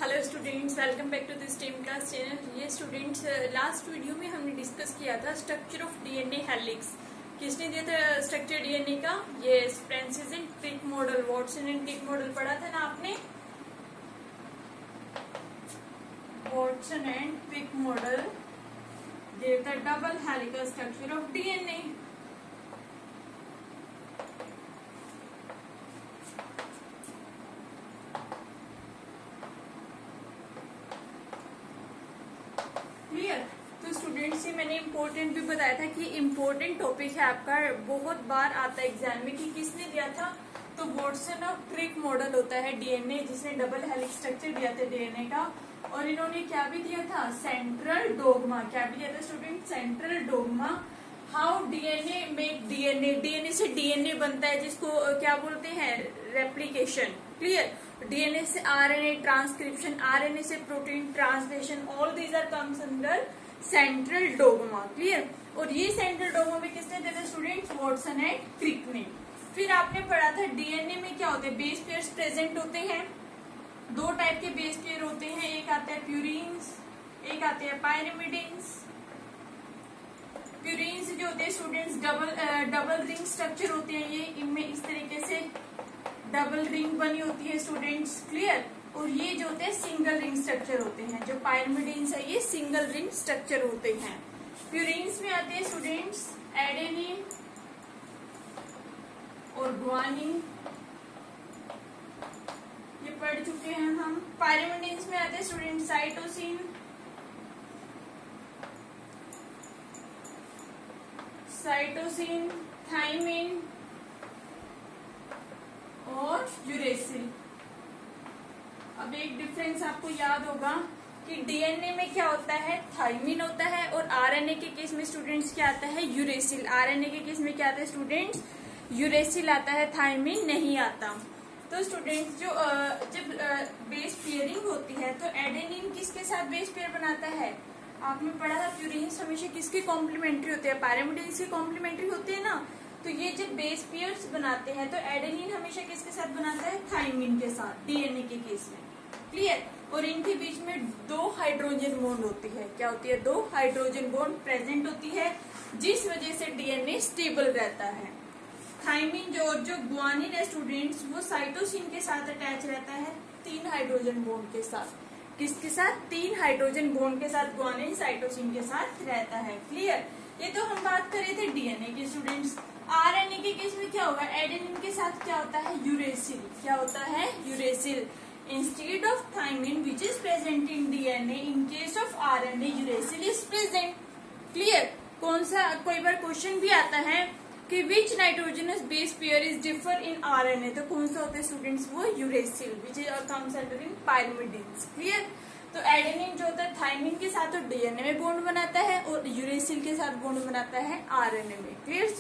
Hello students, welcome back to this team class channel. ये students last video में हमने discuss किया था स्ट्रक्चर ऑफ डीएनए हेलिक्स। किसने दिया था स्ट्रक्चर डीएनए का? ये Francis and Crick model, Watson and Crick model पढ़ा था ना आपने। वॉटसन एंड क्रिक मॉडल दिया था double helical structure of DNA. Clear? तो स्टूडेंट्स से मैंने इम्पोर्टेंट भी बताया था कि इम्पोर्टेंट टॉपिक है आपका, बहुत बार आता है एग्जाम में कि किसने दिया था। तो वॉटसन और क्रिक मॉडल होता है डीएनए, जिसने डबल हेलिक्स स्ट्रक्चर दिया था डीएनए का। और इन्होंने क्या भी दिया था? Central dogma. क्या भी दिया था student? Central dogma. How DNA make DNA, DNA से डीएनए बनता है, जिसको क्या बोलते हैं? रेप्लिकेशन। क्लियर? डीएनए से आरएनए ट्रांसक्रिप्शन, आरएनए से protein translation, all these are comes under central dogma. Clear? और ये सेंट्रल डोगमा में किसने दिया था स्टूडेंट्स? वॉटसन एंड क्रिक ने। फिर आपने पढ़ा था डीएनए में क्या होते हैं? बेस पेयर्स प्रेजेंट होते हैं। दो टाइप के बेस पेयर होते हैं, एक आते हैं प्यूरिन्स, एक आते हैं पायरिमिडिन्स। प्यूरिन्स जो होते हैं स्टूडेंट्स डबल रिंग स्ट्रक्चर होते हैं, ये इनमें इस तरीके से डबल रिंग बनी होती है स्टूडेंट्स। क्लियर? और ये जो होते हैं सिंगल रिंग स्ट्रक्चर होते हैं। जो पायरिमिडिन्स है ये सिंगल रिंग स्ट्रक्चर होते हैं। प्यूरिन्स में आते हैं स्टूडेंट्स एडेनिन और ग्वानिन, ये पढ़ चुके हैं हम। पायरिमिडिन्स में आते हैं स्टूडेंट साइटोसिन, थाइमिन और यूरेसिल। अब एक डिफरेंस आपको याद होगा कि डीएनए में क्या होता है? थाइमिन होता है, और आरएनए के केस में स्टूडेंट्स क्या आता है? यूरेसिल। आरएनए के केस में क्या आता है स्टूडेंट्स? यूरेसिल आता है, थाइमिन नहीं आता। तो स्टूडेंट्स जो जब बेस पेयरिंग होती है तो एडेनिन किसके साथ बेस पेयर बनाता है? आपने पढ़ा था प्यूरिन्स हमेशा किसके कॉम्प्लीमेंट्री होते हैं? पायरिमिडिन्स के कॉम्प्लीमेंट्री होते हैं ना। तो ये जब बेस पेयर्स बनाते हैं तो एडेनिन हमेशा किसके साथ बनाता है? थाइमिन के साथ, डीएनए के केस में। क्लियर? और इनके बीच में दो हाइड्रोजन बॉन्ड होती है। क्या होती है? दो हाइड्रोजन बॉन्ड प्रेजेंट होती है, जिस वजह से डीएनए स्टेबल रहता है। थाइमिन जो ग्वानिन है स्टूडेंट्स, वो साइटोसिन के साथ अटैच रहता है, 3 हाइड्रोजन बॉन्ड के साथ। किसके साथ? 3 हाइड्रोजन बॉन्ड के साथ ग्वानिन साइटोसिन के साथ रहता है। क्लियर? ये तो हम बात कर रहे थे डीएनए की स्टूडेंट्स। आरएनए के केस में क्या होगा? एडेनिन के साथ क्या होता है? यूरेसिल। क्या होता है? Uracil. Instead of thymine which is present in DNA, in case of RNA uracil is present. Clear? कौन सा कोई बार क्वेश्चन भी आता है कि which nitrogenous base pair is differ in RNA, तो कौन सा होता है स्टूडेंट्स? वो uracil, which is comes under in pyrimidines. Clear? तो एडेनिन जो होता है थाइमिन के साथ तो डीएनए में बॉन्ड बनाता है, और यूरेसिल के साथ बॉन्ड बनाता है आरएनए में। क्लियर?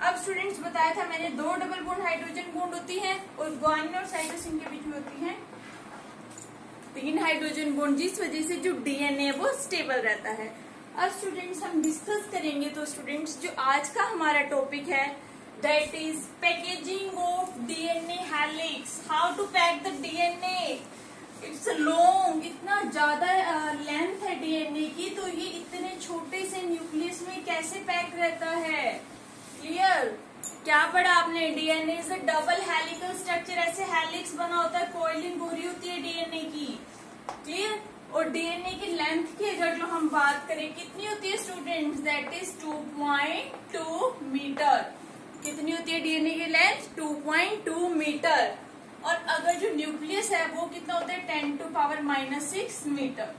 अब स्टूडेंट्स बताया था मैंने, दो डबल बॉन्ड हाइड्रोजन बॉन्ड होती है, और ग्वानिन और साइटोसिन के बीच में होती है 3 हाइड्रोजन बॉन्ड, जिस वजह से जो डीएनए वो स्टेबल रहता है। अब स्टूडेंट्स हम डिस्कस करेंगे, तो स्टूडेंट्स जो आज का हमारा टॉपिक है that is packaging of DNA helix. How to pack the DNA. It's long, इतना ज्यादा लेंथ है डीएनए की, तो ये इतने छोटे से न्यूक्लियस में कैसे पैक रहता है? क्लियर? क्या पढ़ा आपने? DNA is a double helical structure. ऐसे हेलिक्स बना होता है, कॉइलिंग हो रही होती है डीएनए की। क्लियर? और डीएनए की लेंथ की अगर जो हम बात करें कितनी होती है स्टूडेंट्स? That is 2.2 metre. कितनी होती है डीएनए की लेंथ? 2.2 मीटर। और अगर जो न्यूक्लियस है वो कितना होता है? 10⁻⁻6 मीटर।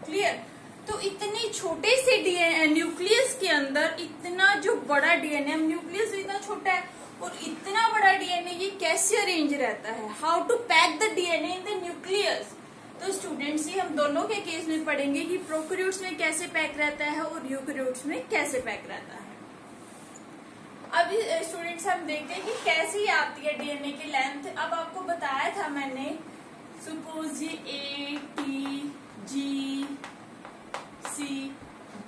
क्लियर? तो इतने छोटे से न्यूक्लियस के अंदर इतना जो बड़ा डीएनए, न्यूक्लियस इतना छोटा है और इतना बड़ा डीएनए ये कैसे अरेंज रहता है? How to pack the DNA in the nucleus. तो स्टूडेंट्स ये हम दोनों के केस में पढ़ेंगे कि प्रोकैरियोट्स में कैसे पैक रहता है और यूकैरियोट्स में कैसे पैक रहता है। अब स्टूडेंट्स हम देखते हैं कि कैसी आती है डीएनए की लेंथ। अब आपको बताया था मैंने, सपोज ये ए, टी, जी, सी,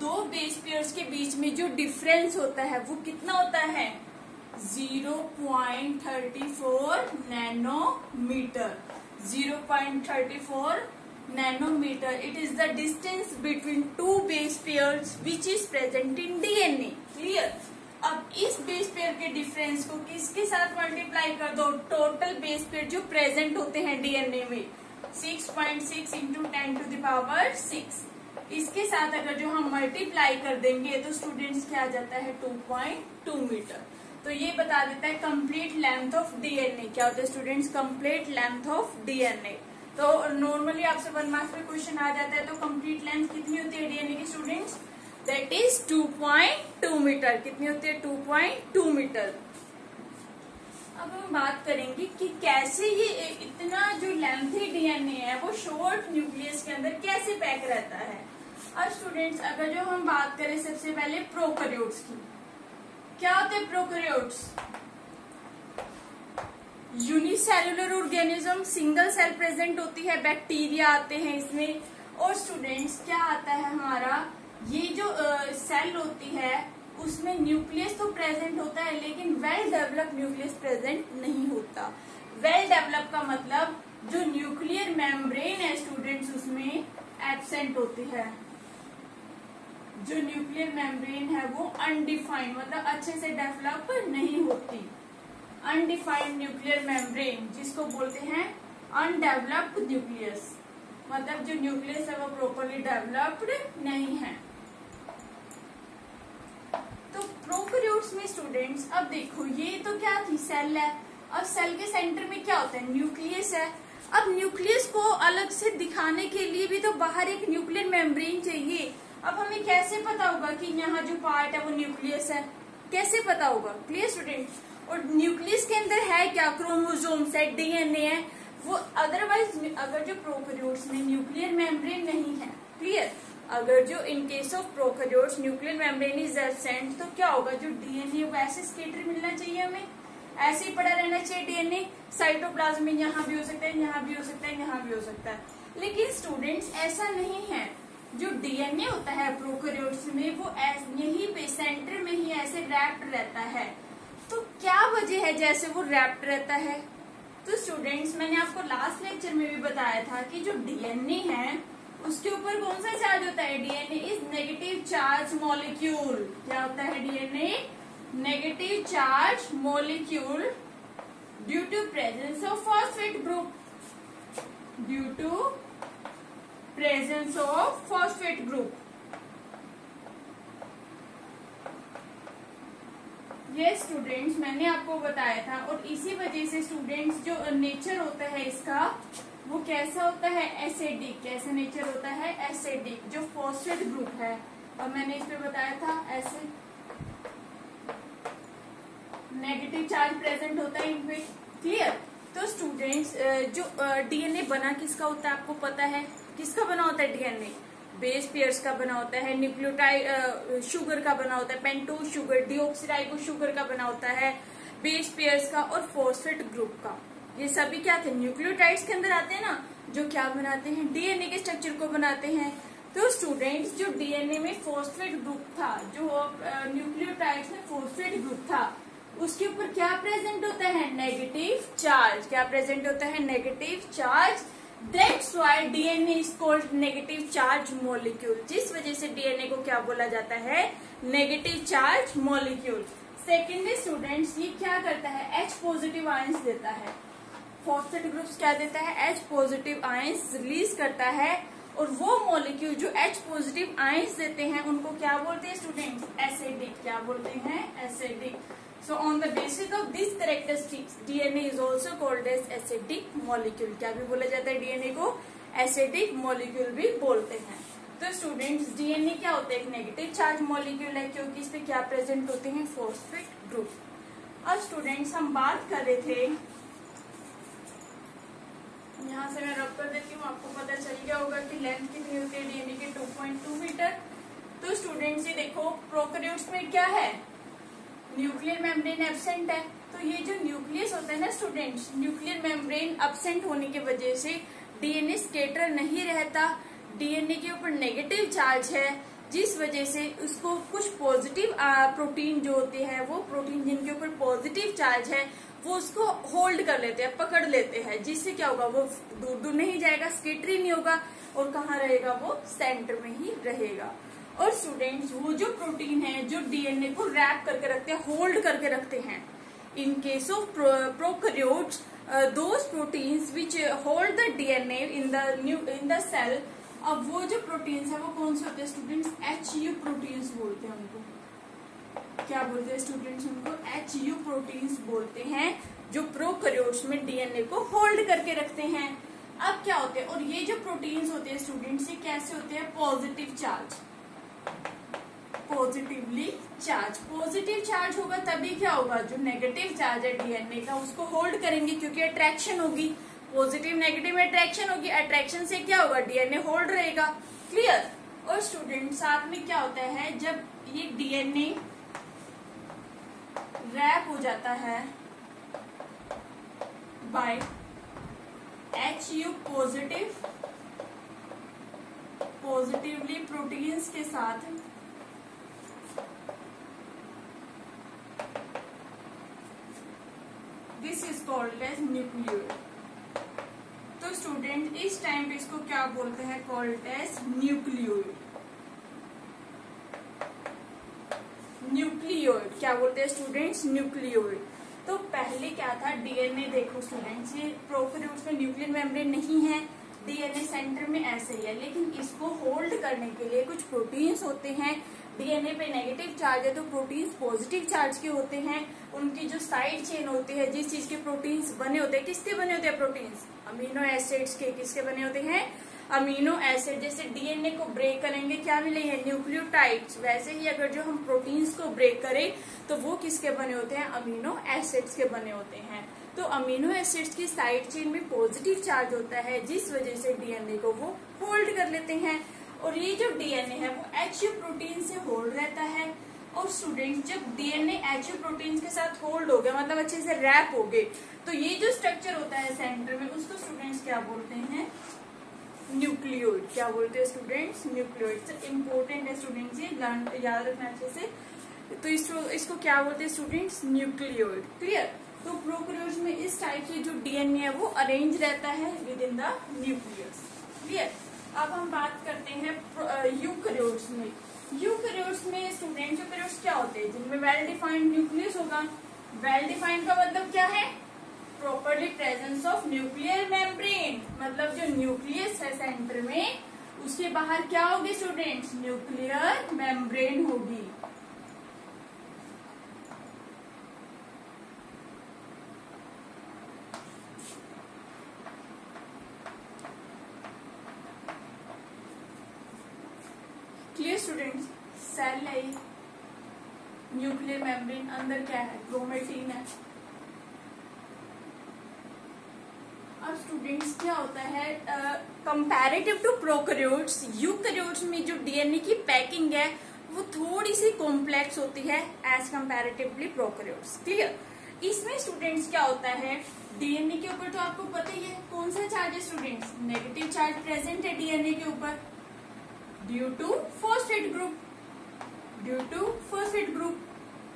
दो बेस पेयर्स के बीच में जो डिफरेंस होता है वो कितना होता है? 0.34 nanometre. 0.34 nanometer. It is the distance between two base pairs which is present in DNA. Clear? अब इस बेस पेयर के डिफरेंस को किसके साथ मल्टीप्लाई कर दो? टोटल बेस पेयर जो प्रेजेंट होते हैं डीएनए में 6.6 इंटू 10⁶. इसके साथ अगर जो हम मल्टीप्लाई कर देंगे तो स्टूडेंट्स क्या आ जाता है 2.2 मीटर. तो ये बता देता है कंप्लीट लेंथ ऑफ डीएनए. क्या होता है students? Complete length of DNA. तो नॉर्मली आपसे 1 मार्क्स में क्वेश्चन आ जाता है तो कंप्लीट लेंथ कितनी होती है डीएनए की स्टूडेंट्स? That is 2.2 metre. कितनी होती है? 2.2 मीटर. अब हम बात करेंगे कि कैसे ये इतना जो लेंथी डीएनए है वो शॉर्ट न्यूक्लियस के अंदर कैसे पैक रहता है. अब स्टूडेंट्स अगर जो हम बात करें सबसे पहले प्रोकैरियोट्स की, क्या होते हैं prokaryotes? Unicellular organism, single cell present होती है, बैक्टीरिया आते हैं इसमें. और स्टूडेंट्स क्या आता है हमारा, ये जो सेल होती है उसमें न्यूक्लियस तो प्रेजेंट होता है लेकिन वेल डेवलप्ड न्यूक्लियस प्रेजेंट नहीं होता. वेल डेवलप का मतलब जो न्यूक्लियर मेम्ब्रेन है स्टूडेंट्स उसमें एब्सेंट होती है. जो न्यूक्लियर मेम्ब्रेन है वो अनडिफाइंड मतलब अच्छे से डेवलप नहीं होती. अनडिफाइंड न्यूक्लियर मेम्ब्रेन जिसको बोलते हैं अनडेवलप्ड न्यूक्लियस, मतलब जो न्यूक्लियस है वो प्रॉपरली डेवलप्ड नहीं है. तो प्रोकैरियोट्स में स्टूडेंट्स अब देखो ये तो क्या थी? सेल है. अब सेल के सेंटर में क्या होता है? न्यूक्लियस है. अब न्यूक्लियस को अलग से दिखाने के लिए भी तो बाहर एक न्यूक्लियर मेम्ब्रेन चाहिए. अब हमें कैसे पता होगा कि यहाँ जो पार्ट है वो न्यूक्लियस है? कैसे पता होगा? Clear students? और न्यूक्लियस के अंदर है क्या? क्रोमोसोम्स है, डीएनए है वो. अदरवाइज अगर जो प्रोकैरियोट्स में न्यूक्लियर मेम्ब्रेन नहीं है, क्लियर, अगर जो इन case of prokaryotes nuclear membrane is absent तो क्या होगा? जो डीएनए वो ऐसे स्कैटर मिलना चाहिए हमें, ऐसे ही पड़ा रहना चाहिए डीएनए. साइटोप्लाज्म में यहाँ भी हो सकता है, यहाँ भी हो सकता है, यहाँ भी हो सकता है. लेकिन स्टूडेंट्स ऐसा नहीं है. जो डीएनए होता है प्रोकैरियोट्स में वो यहीं पे सेंटर में ही ऐसे रैप्ड रहता है. तो क्या वजह है जैसे वो रैप्ड रहता है? तो स्टूडेंट्स मैंने आपको लास्ट लेक्चर में भी बताया था कि जो डीएनए है उसके ऊपर कौन सा चार्ज होता है? DNA is negative charge molecule. क्या होता है DNA? Negative charge molecule due to presence of phosphate group. Due to presence of phosphate group. ये स्टूडेंट्स मैंने आपको बताया था. और इसी वजह से स्टूडेंट्स जो नेचर होता है इसका वो कैसा होता है? एसिडिक. कैसा नेचर होता है? एसिडिक. जो फॉस्फेट ग्रुप है और मैंने इस पे बताया था ऐसे नेगेटिव चार्ज प्रेजेंट होता है इनमें. क्लियर? तो स्टूडेंट्स जो डीएनए बना किसका होता है आपको पता है? किसका बना होता है डीएनए? बेस पेयर्स का बना होता है, न्यूक्लियोटाइड शुगर का बना होता है, पेंटोज शुगर, डीऑक्सीराइबो शुगर का बना होता है, बेस पेयर्स का और फॉस्फेट ग्रुप का. ये सभी क्या थे? न्यूक्लियोटाइड्स के अंदर आते हैं ना, जो क्या बनाते हैं? डीएनए के स्ट्रक्चर को बनाते हैं. तो स्टूडेंट्स जो डीएनए में फॉस्फेट ग्रुप था, जो न्यूक्लियोटाइड्स में फॉस्फेट ग्रुप था, उसके ऊपर क्या प्रेजेंट होता है? Negative charge. क्या प्रेजेंट होता है? Negative charge. That's why DNA is called negative charge molecule. जिस वजह से डीएनए को क्या बोला जाता है? Negative charge molecule. Secondly students ये क्या करता है? H पॉजिटिव आयंस देता है. फॉस्फेट ग्रुप्स क्या देता है? H पॉजिटिव आयंस रिलीज करता है. और वो मॉलिक्यूल जो H पॉजिटिव आयंस देते हैं उनको क्या बोलते हैं स्टूडेंट्स? एसिडिक. क्या बोलते हैं? Acidic. So on the basis of these characteristics, DNA is also called as acidic molecule. क्या भी बोला जाता है डीएनए को? एसिडिक मॉलिक्यूल भी बोलते हैं. तो स्टूडेंट्स डीएनए क्या होता है? एक नेगेटिव चार्ज मॉलिक्यूल है क्योंकि इस पे क्या प्रेजेंट होते हैं? Phosphate group. अब स्टूडेंट्स हम बात कर रहे थे, यहाँ से मैं रब कर देती हूँ, आपको पता चल गया होगा कि लेंथ कितनी होती है डीएनए की? 2.2 मीटर. तो स्टूडेंट्स ये देखो प्रोकैरियोट्स में क्या है? न्यूक्लियर मेम्ब्रेन एब्सेंट है. तो ये जो न्यूक्लियस होता है ना स्टूडेंट्स, न्यूक्लियर मेम्ब्रेन एब्सेंट होने की वजह से डीएनए स्कैटर नहीं रहता. डीएनए के ऊपर नेगेटिव चार्ज है जिस वजह से उसको कुछ पॉजिटिव प्रोटीन जो होते हैं, वो प्रोटीन जिनके ऊपर पॉजिटिव चार्ज है वो उसको होल्ड कर लेते हैं, पकड़ लेते हैं, जिससे क्या होगा, वो दूर दूर नहीं जाएगा, स्किटरी नहीं होगा, और कहाँ रहेगा, वो सेंटर में ही रहेगा। और स्टूडेंट्स, वो जो प्रोटीन है जो डीएनए को रैप करके रखते हैं, होल्ड करके रखते हैं, in case of prokaryotes those proteins which hold the DNA in the cell. अब वो जो प्रोटीन्स है वो कौन से होते हैं स्टूडेंट्स, HU प्रोटीन्स बोलते हैं उनको। क्या बोलते हैं स्टूडेंट्स, उनको HU प्रोटीन्स बोलते हैं, जो प्रोकैरियोट्स में डीएनए को होल्ड करके रखते हैं। अब क्या होते हैं, और ये जो प्रोटीन्स होते हैं स्टूडेंट्स, ये कैसे होते हैं, positive charge, positively charge. Positive charge होगा तभी क्या होगा, जो नेगेटिव चार्ज है डीएनए का उसको होल्ड करेंगे, क्योंकि अट्रैक्शन होगी, पॉजिटिव नेगेटिव में अट्रैक्शन होगी, अट्रैक्शन से क्या होगा, डीएनए होल्ड रहेगा। क्लियर। और स्टूडेंट साथ में क्या होता है, जब ये डीएनए रैप हो जाता है बाय HU पॉजिटिवली प्रोटीन्स के साथ, this is called as nucleoid. तो स्टूडेंट इस टाइम पे इसको क्या बोलते हैं, कॉल्ड एज न्यूक्लियोइड। न्यूक्लियोइड क्या बोलते हैं स्टूडेंट्स, न्यूक्लियोइड। तो पहले क्या था, डीएनए देखो स्टूडेंट्स, ये प्रोकैरियोट्स में न्यूक्लियर मेम्ब्रेन नहीं है, डीएनए सेंटर में ऐसे ही है, लेकिन इसको होल्ड करने के लिए कुछ प्रोटीन्स होते हैं। डीएनए पे नेगेटिव चार्ज है तो प्रोटीन्स पॉजिटिव चार्ज के होते हैं। उनकी जो साइड चेन होती है, जिस चीज के प्रोटीन्स बने होते हैं, किसके बने होते हैं प्रोटीन्स, अमीनो एसिड्स के। किसके बने होते हैं, अमीनो एसिड। जैसे डीएनए को ब्रेक करेंगे क्या मिलेंगे, न्यूक्लियोटाइड्स। वैसे ही अगर जो हम प्रोटीन्स को ब्रेक करें तो वो किसके बने होते हैं, अमीनो एसिड्स के बने होते हैं। तो अमीनो एसिड्स की साइड चेन में पॉजिटिव चार्ज होता है, जिस वजह से डीएनए को वो होल्ड कर लेते हैं। और ये जो डीएनए है वो HU प्रोटीन से होल्ड रहता है। और स्टूडेंट, जब डीएनए HU प्रोटीन के साथ होल्ड हो गया, मतलब अच्छे से रैप हो गए, तो ये जो स्ट्रक्चर होता है सेंटर में, उसको स्टूडेंट्स क्या बोलते हैं, न्यूक्लियोइड। क्या बोलते हैं स्टूडेंट्स, न्यूक्लियोइड। इंपॉर्टेंट है स्टूडेंट्स, ये याद रखना अच्छे से। तो इसको क्या बोलते हैं स्टूडेंट्स, न्यूक्लियोइड। क्लियर। तो प्रोकैरियोट्स में इस टाइप से जो डीएनए है वो अरेंज रहता है with in the nucleus. Clear. अब हम बात करते हैं यूकैरियोट्स में। यूकैरियोट्स में स्टूडेंट, यूकैरियोट्स क्या होते हैं, जिनमें वेल डिफाइंड न्यूक्लियस होगा। वेल डिफाइंड का मतलब क्या है, properly presence of nuclear membrane, मतलब जो न्यूक्लियस है सेंटर में, उसके बाहर क्या होगी स्टूडेंट्स, न्यूक्लियर मेम्ब्रेन होगी। Clear students. सेल है, न्यूक्लियर मेम्ब्रेन, अंदर क्या है, क्रोमेटिन है। अब स्टूडेंट्स क्या होता है, कंपैरेटिव टू प्रोकैरियोट्स, यूकैरियोट्स में जो डीएनए की पैकिंग है वो थोड़ी सी कॉम्प्लेक्स होती है एज कंपैरेटिवली प्रोकैरियोट्स। क्लियर। इसमें स्टूडेंट्स क्या होता है, डीएनए के ऊपर तो आपको पता ही है कौन सा चार्ज है स्टूडेंट्स, नेगेटिव चार्ज प्रेजेंट है डीएनए के ऊपर, due to phosphate group, due to phosphate group.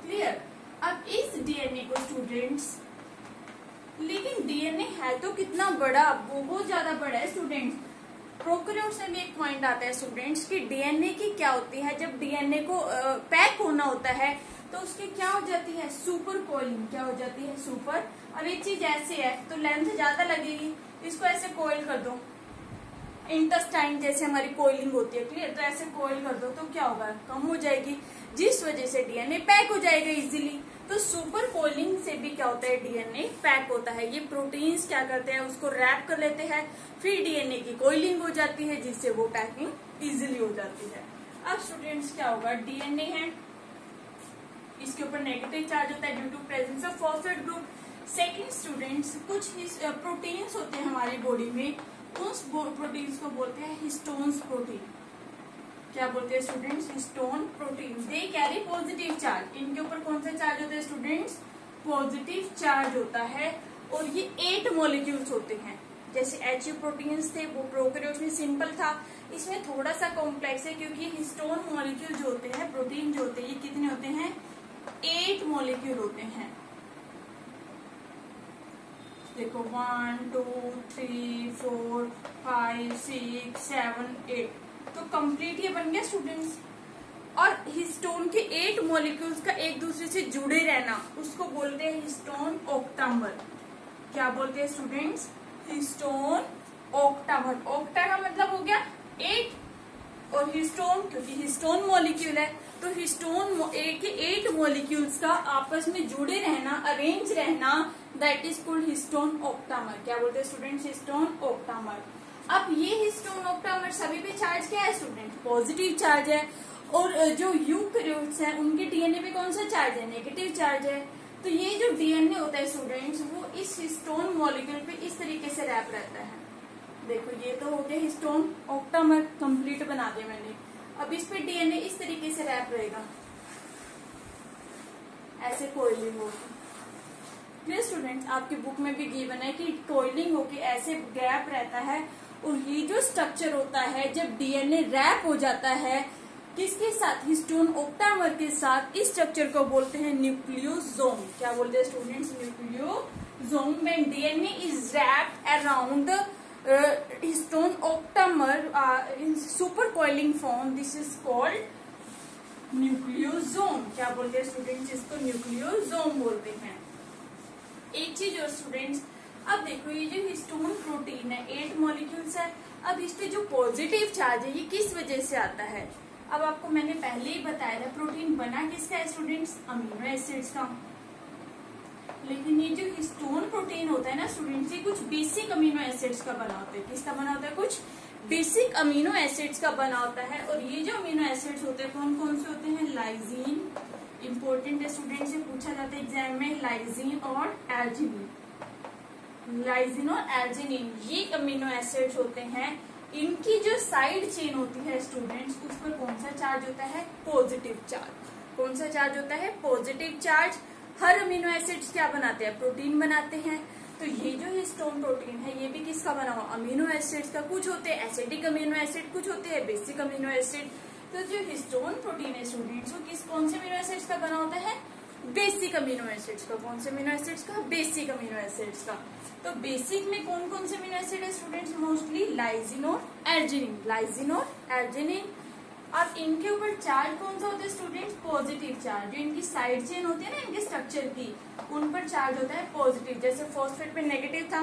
Clear. अब इस डीएनए को स्टूडेंट्स, लेकिन डीएनए है तो कितना बड़ा, बहुत ज्यादा बड़ा है स्टूडेंट्स। प्रोकैरियोट्स में भी एक पॉइंट आता है स्टूडेंट्स कि डीएनए की क्या होती है, जब डीएनए को पैक होना होता है तो उसकी क्या हो जाती है, सुपर कोइलिंग। क्या हो जाती है, सुपर। अब एक चीज ऐसे है तो लेंथ ज्यादा लगेगी, इसको ऐसे कोइल कर दो, इंटेस्टाइन जैसे हमारी कोइलिंग होती है। क्लियर। तो ऐसे कोइल कर दो तो क्या होगा, कम हो जाएगी, जिस वजह से डीएनए पैक हो जाएगा इजीली। तो सुपर कोइलिंग से भी क्या होता है, डीएनए पैक होता है। ये प्रोटीन्स क्या करते हैं, उसको रैप कर लेते हैं, फिर डीएनए की कोइलिंग हो जाती है, जिससे वो पैकिंग इजीली हो जाती है। अब स्टूडेंट्स क्या होगा, डीएनए है, इसके ऊपर नेगेटिव चार्ज होता है due to presence of phosphate group. Second students, कुछ प्रोटीन्स होते हैं हमारी बॉडी में, उस प्रोटीन्स को बोलते हैं हिस्टोन्स प्रोटीन। क्या बोलते हैं students, histone protein. They carry positive charge. इनके ऊपर कौन सा चार्ज होता है स्टूडेंट्स, पॉजिटिव चार्ज होता है। और ये 8 मॉलिक्यूल्स होते हैं। जैसे HU प्रोटीन्स थे वो प्रोकैरियोट्स में सिंपल था, इसमें थोड़ा सा कॉम्प्लेक्स है, क्योंकि हिस्टोन मॉलिक्यूल जो होते हैं, प्रोटीन जो होते हैं, ये कितने होते हैं, 8 मॉलिक्यूल होते हैं। देखो 1 2 3 4 5 6 7 8, तो कंप्लीट ये बन गया स्टूडेंट्स। और हिस्टोन के 8 मॉलिक्यूल्स का एक दूसरे से जुड़े रहना उसको बोलते हैं हिस्टोन ऑक्टामर। क्या बोलते हैं स्टूडेंट्स? Histone octamer. ऑक्टा का मतलब हो गया 8, और हिस्टोन क्योंकि हिस्टोन मॉलिक्यूल है तो हिस्टोन के 8 मॉलिक्यूल्स का आपस में जुड़े रहना, अरेंज रहना, that is called histone octamer. क्या बोलते हैं स्टूडेंट्स? Histone octamer. अब ये हिस्टोन ऑक्टामर सभी पे चार्ज क्या है स्टूडेंट? पॉजिटिव चार्ज है। और जो यूकैरियोट्स हैं उनके डीएनए पे कौन सा चार्ज है? नेगेटिव चार्ज है। तो ये जो डीएनए होता है स्टूडेंट्स वो इस हिस्टोन मॉलिक्यूल पे इस तरीके से रैप रहता है। देखो ये तो हो गया हिस्टोन ऑक्टामर, कंप्लीट बना दिया मैंने। अब इस पे डीएनए इस तरीके से रैप रहेगा, ऐसे कोइलिंग होगी। Clear students? आपकी बुक में भी गिवन है कि कोइलिंग होके ऐसे गैप रहता है। और ये जो स्ट्रक्चर होता है जब डीएनए रैप हो जाता है किसके साथ? हिस्टोन ऑक्टामर के साथ, इस स्ट्रक्चर को बोलते हैं न्यूक्लियोसोम। क्या बोलते हैं students? Nucleosome. When DNA is wrapped around histone octamer in super coiling form, this is called nucleosome. क्या बोलते हैं स्टूडेंट्स? इसको न्यूक्लियोसोम बोलते हैं। एक चीज और स्टूडेंट्स, अब देखो ये जो हिस्टोन प्रोटीन है 8 मॉलिक्यूल्स है। अब इस पे जो पॉजिटिव चार्ज है ये किस वजह से आता है? अब आपको मैंने पहले ही बताया था प्रोटीन बना किसका है स्टूडेंट्स? अमीनो एसिड्स का। लेकिन ये जो हिस्टोन प्रोटीन होता है ना स्टूडेंट्स, ये कुछ बेसिक अमीनो एसिड्स का बना होता है। किसका बना होता है? कुछ बेसिक अमीनो एसिड्स का बना होता है। और ये जो अमीनो एसिड्स होते हैं कौन कौन से होते हैं? लाइजीन, इंपॉर्टेंट है स्टूडेंट से पूछा जाता है एग्जाम में, लाइजीन और एर्जिनिन। लाइजीन और एर्जिनिन ये अमीनो एसिड्स होते हैं। इनकी जो साइड चेन होती है स्टूडेंट्स उस पर कौन सा चार्ज होता है? Positive charge. कौन सा चार्ज होता है? Positive charge. हर अमीनो एसिड्स क्या बनाते हैं? प्रोटीन बनाते हैं। तो ये जो हिस्टोन प्रोटीन है ये भी किसका बना हुआ? अमीनो एसिड्स का। कुछ होते हैं एसिडिक अमीनो एसिड, कुछ होते हैं बेसिक अमीनो एसिड। तो जो हिस्टोन प्रोटीन है स्टूडेंट्स वो कौन से अमीनो एसिड्स का बना होता है? बेसिक अमीनो एसिड्स का। कौन से अमीनो एसिड्स का? बेसिक अमीनो एसिड्स का। तो बेसिक में कौन कौन से अमीनो एसिड है स्टूडेंट्स? मोस्टली लाइजीन और एर्जिनिन। लाइजीन और एर्जिनिन। अब इनके ऊपर चार्ज कौन सा होता है स्टूडेंट्स? Positive charge. जो इनकी साइड चेन होती है ना इनके स्ट्रक्चर की, उन पर चार्ज होता है पॉजिटिव। जैसे फॉस्फेट पे नेगेटिव था,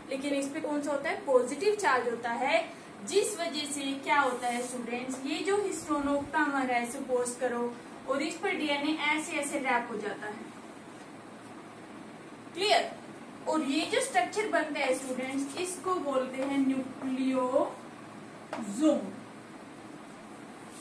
लेकिन इस पे कौन सा होता है? पॉजिटिव चार्ज होता है। जिस वजह से क्या होता है स्टूडेंट्स, ये जो हिस्टोन ऑक्टामर है सपोज करो, और इस पर डीएनए ऐसे ऐसे रैप हो जाता है। क्लियर? और ये जो स्ट्रक्चर बनता है स्टूडेंट्स इसको बोलते हैं न्यूक्लियोसोम।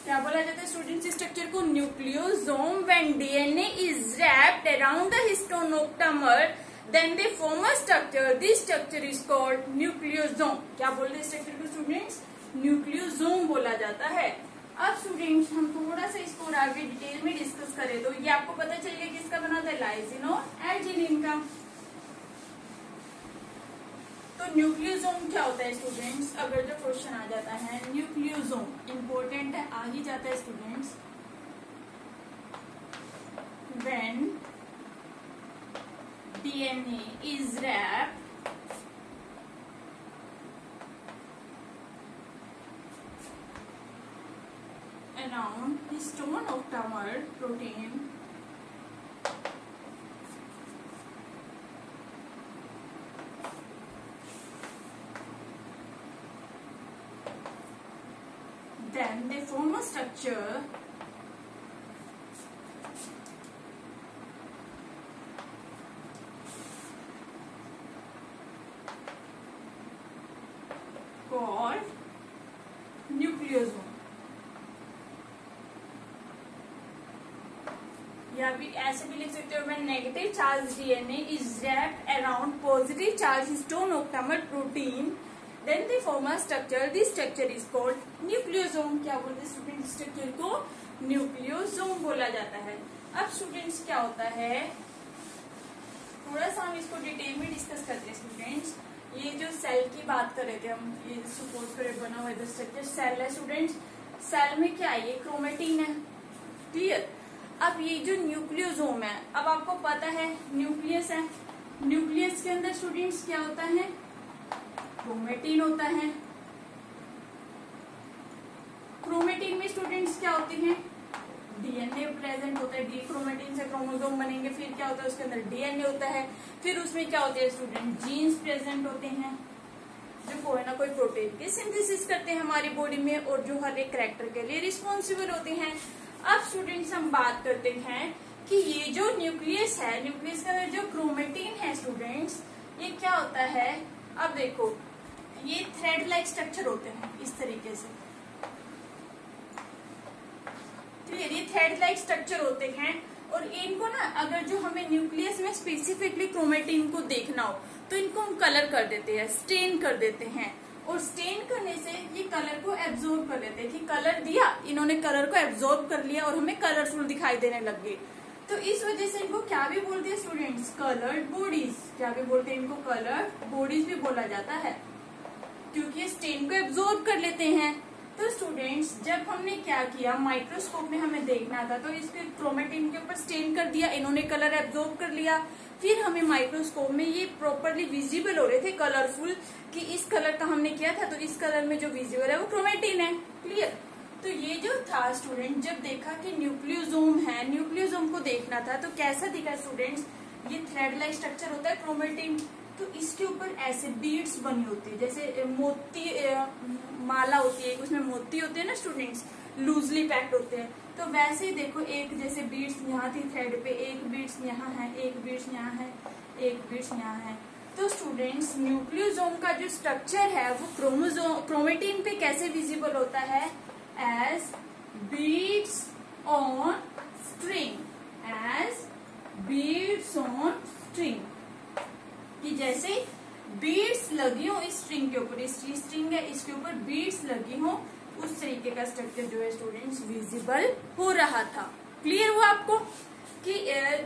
क्या बोला जाता है स्टूडेंट्स इस स्ट्रक्चर को? Nucleosome. When DNA is wrapped around the histone octamer then they form a structure, this structure is called nucleosome. क्या बोलते हैं स्ट्रक्चर को स्टूडेंट्स? न्यूक्लियोसोम बोला जाता है। अब स्टूडेंट्स हम थोड़ा सा इसको और आगे डिटेल में डिस्कस करें तो ये आपको पता चल गया किसका बना था? लाइजीन और एर्जिनिन का। तो न्यूक्लियोसोम क्या होता है स्टूडेंट्स? अगर जो क्वेश्चन आ जाता है न्यूक्लियोसोम, इंपॉर्टेंट है, आ ही जाता है students. When DNA is wrapped around histone octamer protein, then they form a structure called nucleosome। या भी ऐसे भी लिख सकते हो, when negative charge DNA is wrapped around positive charge histone octamer protein then they form a structure, this structure is called nucleosome. क्या बोलते हैं स्टूडेंट? स्ट्रक्चर को न्यूक्लियोसोम बोला जाता है। अब स्टूडेंट्स क्या होता है, थोड़ा सा हम इसको डिटेल में डिस्कस करते हैं स्टूडेंट्स। ये जो सेल की बात कर रहे थे हम, ये सपोज करें बना हुआ है स्ट्रक्चर सेल है स्टूडेंट्स। सेल में क्या है? ये क्रोमेटिन है। क्लियर? अब ये जो न्यूक्लियोसोम है, अब आपको पता है न्यूक्लियस है, न्यूक्लियस के अंदर स्टूडेंट्स क्या होता है, क्रोमेटिन होता है। क्रोमेटिन में स्टूडेंट्स क्या होते हैं, डीएनए प्रेजेंट होता है। डी क्रोमेटिन से क्रोमोसोम बनेंगे, फिर क्या होता है उसके अंदर डीएनए होता है, फिर उसमें क्या होते हैं स्टूडेंट, जीन्स प्रेजेंट होते हैं जो कोई ना कोई प्रोटीन की सिंथेसिस करते हैं हमारी बॉडी में और जो हर एक कैरेक्टर के लिए रिस्पॉन्सिबल होते हैं। अब स्टूडेंट्स हम बात करते हैं कि ये जो न्यूक्लियस है, न्यूक्लियस के अंदर जो क्रोमेटिन है स्टूडेंट्स, ये क्या होता है, अब देखो ये थ्रेड लाइक स्ट्रक्चर होते हैं इस तरीके से, क्लियर, ये थ्रेड लाइक स्ट्रक्चर होते हैं। और इनको ना अगर जो हमें न्यूक्लियस में स्पेसिफिकली क्रोमेटिन को देखना हो तो इनको हम कलर कर देते हैं, स्टेन कर देते हैं, और स्टेन करने से ये कलर को एब्जॉर्ब कर लेते हैं कि कलर दिया, इन्होंने कलर को एब्जॉर्ब कर लिया और हमें कलरफुल दिखाई देने लग गए। तो इस वजह से इनको क्या भी बोलते हैं स्टूडेंट्स, कलर्ड बॉडीज। क्या भी बोलते हैं इनको, कलर्ड बॉडीज भी बोला जाता है, क्योंकि ये स्टेन को एब्जॉर्ब कर लेते हैं। तो स्टूडेंट्स जब हमने क्या किया, माइक्रोस्कोप में हमें देखना था, तो इसके क्रोमेटिन के ऊपर स्टेन कर दिया, इन्होंने कलर एब्जॉर्ब कर लिया, फिर हमें माइक्रोस्कोप में ये प्रॉपरली विजिबल हो रहे थे कलरफुल, कि इस कलर का हमने किया था, तो इस कलर में जो विजिबल है वो क्रोमेटिन है, क्लियर। तो ये जो था स्टूडेंट, जब देखा कि न्यूक्लियोसोम है, न्यूक्लियोसोम को देखना था, तो कैसा दिखा स्टूडेंट्स, ये थ्रेड लाइक स्ट्रक्चर होता है क्रोमेटिन, तो इसके ऊपर ऐसे बीड्स बनी होती है, जैसे मोती माला होती है, उसमें मोती होते हैं ना स्टूडेंट्स, लूजली पैक्ड होते हैं। तो वैसे ही देखो, एक जैसे बीड्स यहाँ थी थ्रेड पे, एक बीड्स यहाँ है, एक बीड्स यहाँ है, एक बीड्स यहाँ है। तो स्टूडेंट्स न्यूक्लियोसोम का जो स्ट्रक्चर है वो क्रोमेटिन पे कैसे विजिबल होता है, as beads on string, as beads on string, कि जैसे बीड्स लगी हो इस स्ट्रिंग के ऊपर, इस स्ट्रिंग है इसके ऊपर बीड्स लगी हो, उस तरीके का स्ट्रक्चर जो है स्टूडेंट्स विजिबल हो रहा था। क्लियर हुआ आपको कि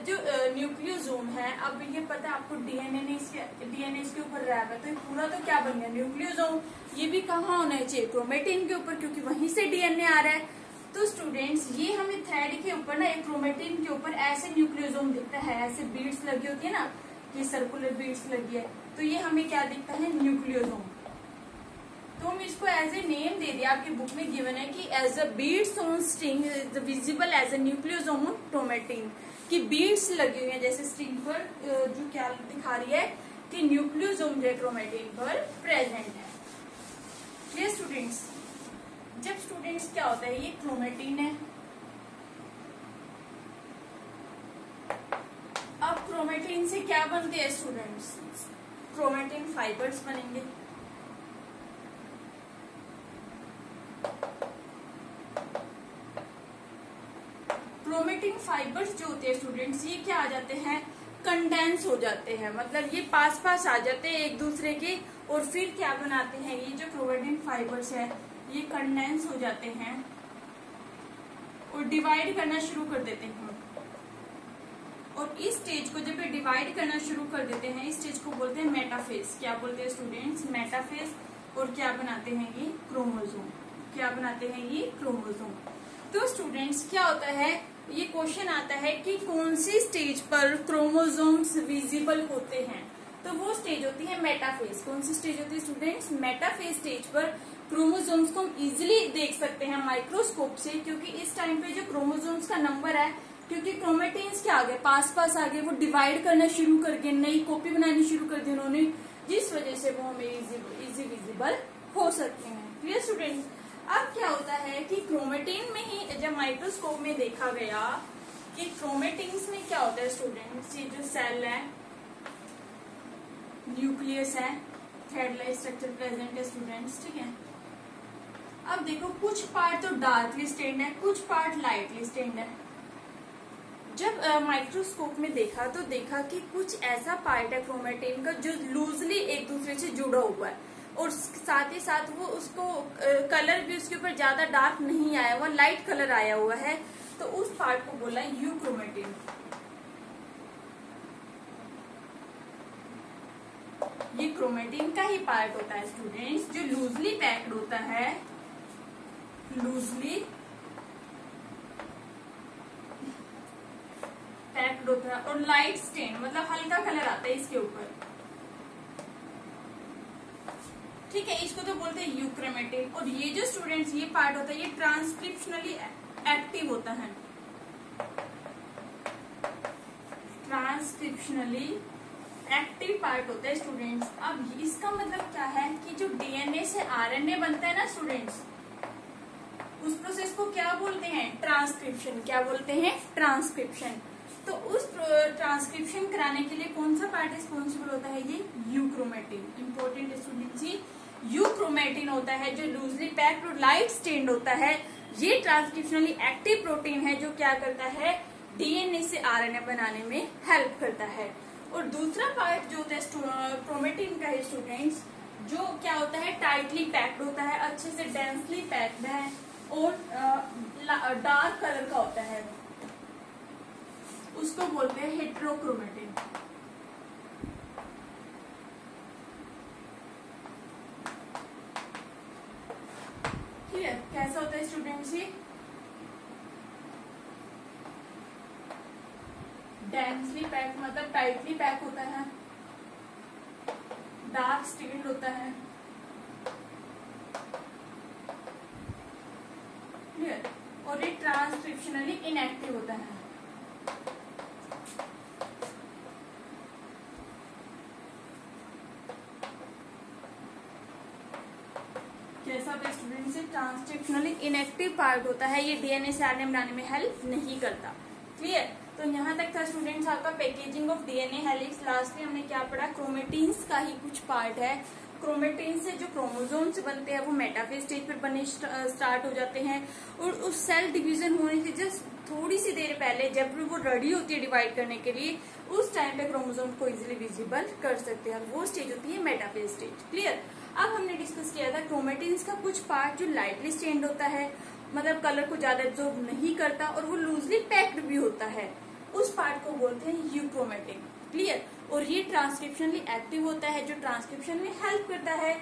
जो न्यूक्लियोसोम है, अब ये पता है आपको डीएनए इसके ऊपर रहेगा, तो पूरा तो क्या बन गया न्यूक्लियोसोम, ये भी कहाँ होना चाहिए, क्रोमेटिन के ऊपर, क्योंकि वहीं से डीएनए आ रहा है। तो स्टूडेंट्स ये हमें थ्रेड के ऊपर ना, एक क्रोमेटिन के ऊपर ऐसे न्यूक्लियोसोम दिखता है, ऐसे बीड्स लगी होती है ना, ये सर्कुलर बीड्स लगी है, तो ये हमें क्या दिखता है, न्यूक्लियोसोम। तो हम इसको एज ए नेम दे दिया, आपकी बुक में गिवन है कि as a beads on string visible as a nucleosome chromatin, की बीड्स लगी हुई है जैसे स्ट्रिंग पर, जो क्या दिखा रही है कि न्यूक्लियोसोम जो क्रोमेटिन पर प्रेजेंट है। क्लियर स्टूडेंट्स, जब स्टूडेंट्स क्या होता है, ये क्रोमेटिन है, अब क्रोमेटिन से क्या बनते हैं स्टूडेंट्स, क्रोमेटिन फाइबर्स बनेंगे। क्रोमेटिन फाइबर्स जो होते हैं स्टूडेंट्स, ये क्या आ जाते हैं, कंडेंस हो जाते हैं, मतलब ये पास पास आ जाते हैं एक दूसरे के, और फिर क्या बनाते हैं, ये जो क्रोमेटिन फाइबर्स है ये कंडेंस हो जाते हैं और डिवाइड करना शुरू कर देते हैं। और इस स्टेज को जब ये डिवाइड करना शुरू कर देते हैं, इस स्टेज को बोलते हैं मेटाफेज। क्या बोलते हैं स्टूडेंट्स, मेटाफेज। और क्या बनाते हैं ये, क्रोमोसोम। क्या बनाते हैं ये, क्रोमोसोम। तो स्टूडेंट्स क्या होता है, ये क्वेश्चन आता है कि कौन सी स्टेज पर क्रोमोसोम्स विजिबल होते हैं, तो वो स्टेज होती है मेटाफेज। कौन सी स्टेज होती है स्टूडेंट्स, मेटाफेज स्टेज पर क्रोमोसोम्स को हम इजिली देख सकते हैं माइक्रोस्कोप से, क्योंकि इस टाइम पे जो क्रोमोसोम्स का नंबर है, क्योंकि क्रोमेटिन्स क्या आ गए, पास पास आ गए, वो डिवाइड करना शुरू करके नई कॉपी बनानी शुरू कर दी उन्होंने, जिस वजह से वो हमें इजी विजिबल हो सकते हैं। क्लियर स्टूडेंट्स, अब क्या होता है कि क्रोमेटिन में ही जब माइक्रोस्कोप में देखा गया कि क्रोमेटिन्स में क्या होता है स्टूडेंट्स, ये जो सेल है, न्यूक्लियस है, थ्रेड लाइक स्ट्रक्चर प्रेजेंट है स्टूडेंट्स, ठीक है। अब देखो कुछ पार्ट तो डार्कली स्टेन्ड है, कुछ पार्ट लाइटली स्टेन्ड है। जब माइक्रोस्कोप में देखा तो देखा कि कुछ ऐसा पार्ट है क्रोमेटिन का जो लूजली एक दूसरे से जुड़ा हुआ है, और साथ ही साथ वो उसको कलर भी उसके ऊपर ज्यादा डार्क नहीं आया हुआ, लाइट कलर आया हुआ है, तो उस पार्ट को बोला यूक्रोमेटिन। ये क्रोमेटिन का ही पार्ट होता है स्टूडेंट्स, जो लूजली पैक्ड होता है, लूजली पैक्ड पैक्ड होता है, और लाइट स्टेन मतलब हल्का कलर आता है इसके ऊपर, ठीक है, इसको तो बोलते हैं यूक्रोमेटिन। और ये जो स्टूडेंट्स ये पार्ट होता है ये ट्रांसक्रिप्शनली एक्टिव होता है, ट्रांसक्रिप्शनली एक्टिव पार्ट होता है स्टूडेंट्स। अब इसका मतलब क्या है कि जो डीएनए से आरएनए बनता है ना स्टूडेंट्स, उस प्रोसेस को क्या बोलते हैं, ट्रांसक्रिप्शन। क्या बोलते हैं, ट्रांसक्रिप्शन। तो उस ट्रांसक्रिप्शन कराने के लिए कौन सा पार्ट रिस्पॉन्सिबल होता है, ये यूक्रोमेटिन। इंपॉर्टेंट स्टूडेंट्स, ये यूक्रोमेटिन होता है जो लूजली पैक्ड और लाइट स्टेन्ड होता है। ये ट्रांसक्रिप्शनली एक्टिव प्रोटीन है जो क्या करता है, डीएनए से आरएनए बनाने में हेल्प करता है। और दूसरा पार्ट जो होता है क्रोमेटिन का है स्टूडेंट्स, जो क्या होता है, टाइटली पैक्ड होता है, अच्छे से डेंसली पैक्ड है और डार्क कलर का होता है, उसको बोलते हैं हेट्रोक्रोमेटिन। क्लियर, कैसा होता है स्टूडेंट्स, ये डेंसली पैक मतलब टाइटली पैक होता है, डार्क स्टेन्ड होता है, क्लियर, और ये ट्रांसक्रिप्शनली इनएक्टिव होता है। कैसा होता है स्टूडेंट, से ट्रांसक्रिप्शनली इनएक्टिव पार्ट होता है, ये डीएनए से आरएनए बनाने में हेल्प नहीं करता। क्लियर, तो यहाँ तक था स्टूडेंट्स आपका packaging of DNA helix. Last में हमने क्या पढ़ा, क्रोमेटिन्स का ही कुछ पार्ट है। क्रोमेटिन से जो क्रोमोसोम्स बनते हैं वो मेटाफेज स्टेज पर बनने स्टार्ट हो जाते हैं, और उस सेल डिवीजन होने से जस्ट थोड़ी सी देर पहले जब वो रेडी होती है डिवाइड करने के लिए, उस टाइम पे क्रोमोसोम को इजीली विजिबल कर सकते हैं, वो स्टेज होती है मेटाफेज स्टेज। क्लियर, अब हमने डिस्कस किया था क्रोमेटिन्स का कुछ पार्ट जो लाइटली स्टेन्ड होता है, मतलब कलर को ज्यादा एब्जॉर्ब नहीं करता, और वो लूजली पैक्ड भी होता है, उस पार्ट को बोलते हैं यूक्रोमेटिन। क्लियर, और ये ट्रांसक्रिप्शनली एक्टिव होता है जो ट्रांसक्रिप्शन में हेल्प करता है।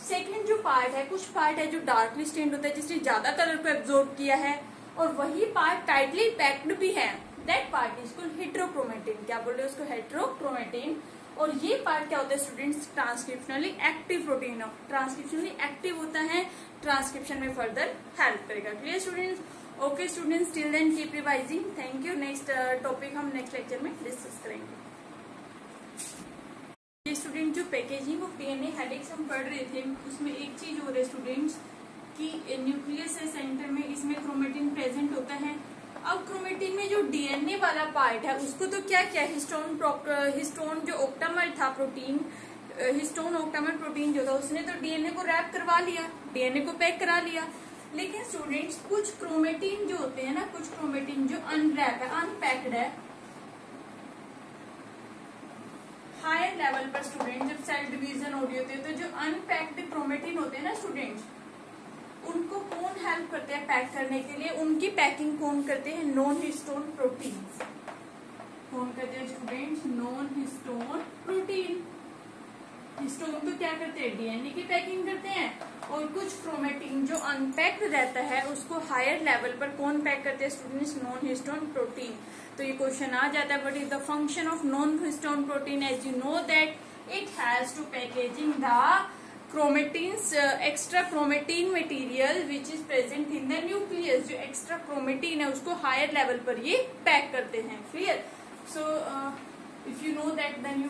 सेकंड जो पार्ट है, कुछ पार्ट है जो डार्कली स्टेन्ड होता है जिसने ज्यादा कलर को एब्जॉर्ब किया है, और वही पार्ट टाइटली पैक्ड भी है, that part is called heterochromatin. क्या बोल रहे हैं उसको, हेट्रोक्रोमेटिन। और ये पार्ट क्या होता है students, transcriptionally active protein, transcriptionally active होता है, ट्रांसक्रिप्शन में फर्दर हेल्प करेगा। Clear students, okay students, till then keep revising, thank you. Next topic हम नेक्स्ट लेक्चर में डिस्कस करेंगे। ये स्टूडेंट जो पैकेजिंग ऑफ डीएनए हेलिक्स हम पढ़ रहे थे, उसमें एक चीज हो रहा है स्टूडेंट्स कि न्यूक्लियस है सेंटर में, इसमें क्रोमेटिन प्रेजेंट होता है। अब क्रोमेटिन में जो डीएनए वाला पार्ट है उसको तो क्या किया, हिस्टोन जो ऑक्टामर था प्रोटीन, हिस्टोन ऑक्टामर प्रोटीन जो था उसने तो डीएनए को रैप करवा लिया, डीएनए को पैक करा लिया। लेकिन स्टूडेंट्स कुछ क्रोमेटिन जो होते हैं ना, कुछ क्रोमेटिन जो अनरैप है, अनपैक्ड है, हायर लेवल पर स्टूडेंट जब सेल डिवीजन हो रही होती है, तो जो अनपैक्ड क्रोमेटिन होते हैं ना स्टूडेंट्स, उनको कौन हेल्प करते हैं पैक करने के लिए, उनकी पैकिंग कौन करते हैं, नॉन हिस्टोन प्रोटीन्स। कौन करते हैं students, non histone protein. Histone तो क्या करते हैं, डीएनए की पैकिंग करते हैं, और कुछ क्रोमेटिन जो अनपैक्ड रहता है उसको हायर लेवल पर कौन पैक करते हैं स्टूडेंट्स, नॉन हिस्टोन प्रोटीन। तो ये क्वेश्चन आ जाता है, what is the function of non histone protein, as you know that it has to packaging the chromatins extra chromatin material which is present in the nucleus. जो extra chromatin है उसको higher level पर ये pack करते हैं। Clear, so if you know that then you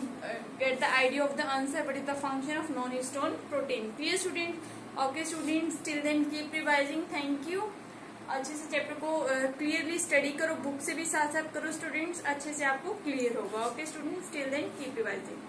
get the idea of the answer, what is the function of non-histone protein. Clear students, okay students, till then keep revising, thank you। अच्छे से chapter को clearly study करो, book से भी साथ साथ करो students, अच्छे से आपको क्लियर होगा। Okay students, till then keep revising.